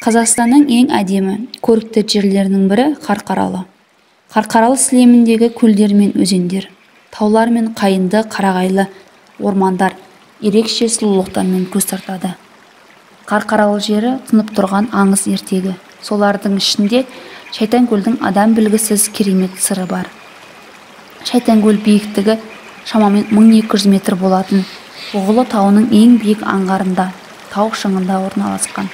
Қазақстанның ең әдемі, көрікті жерлерінің бірі Қарқаралы. Қарқаралы сілеміндегі көлдер мен өзендер, таулар мен қайынды қарағайлы ормандар ерекше сұлулықтармен көз тартады. Қарқаралы жері тұнып тұрған аңыз ертегі. Солардың ішінде Шайтанкөлдің адам білгісіз керемет сыры бар. Шайтанкөл биіктігі шамамен 1200 метр болатын Бұғылы тауының ең биік аңғарында, тау шыңында орналасқан.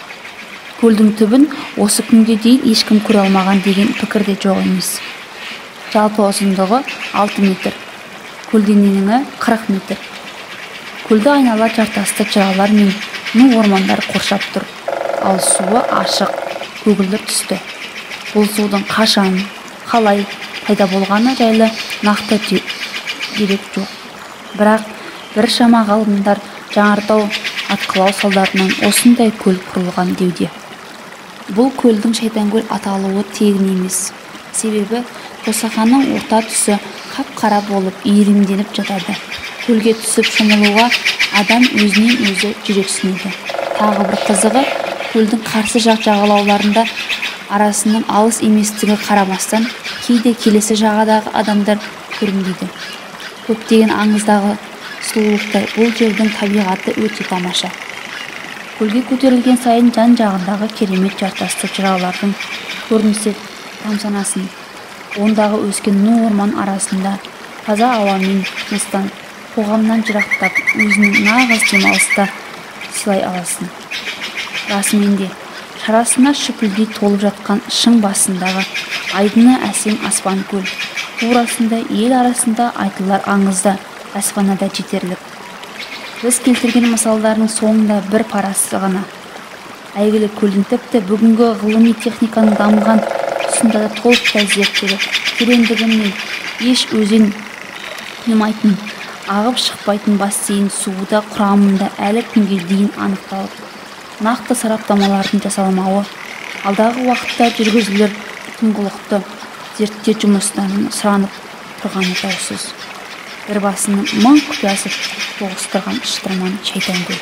Көлдің түбін осы күнге дейін ешкім көре алмаған деген пікір де жоқ емес. Жалпы ұзындығы 6 метр, көлдің ені 40 метр. Көлді айнала жартасты жыралар мен ну ормандар қоршап тұр, ал суы ашық, көгілдір түсті. Бұл судың қашан, қалай пайда болғаны жайлы нақты дерек жоқ. Бірақ біршама ғалымдар жаңартау атқылау салдарынан осындай көл құрылған деуде. Бұл көлдің Шайтанкөл аталуы тегін емес. Себебі босағаның орта тұсы қап-қара болып иірімденіп жатады. Көлге түсіп шомылуға адам өзінен өзі жүрексінеді. Тағы бір қызығы, көлдің қарсы жақ жағалауларында арасының алыс еместігі қарамастан кейде келесі жағадағы адамдар көрінбейді. Көптеген аңыздағы сұлулықтай бұл жердің табиғаты өте тамаша. Көлге көтерілген сайын жан-жағындағы керемет жартасты жыраулардың көрінісі тамсанасын. Ондағы өскен ну орман арасында таза ауамен тыныстанып, қоғамнан жырақтап, өзінің нағыз демалыста сыйлай аласың. Расымен де, шарасына шүпілдей толып жатқан шың басындағы айдыны әсем аспан көл, турасында ел арасында айтылар аңызда, әсфанада жетерлік. Біз келтірген мысалдарының соңында бір парасы ғана. Әйгілі көлдің тіпті бүгінгі ғылыми техниканың дамыған тұсында да толықтай зерттеліп, тереңдігімен еш өзен қимайтын, ағып шықпайтын бассейн суы құрамында әлі күнге дейін анықталып, нақты сараптамалардың жасалмауы, алдағы уақытта жүргізілер тыңғылықты зерттеу жұмыстарының сұранып тұрғаны даусыз. Бір басының мың құпиясы тоғыстырған шытырман Шайтанкөл.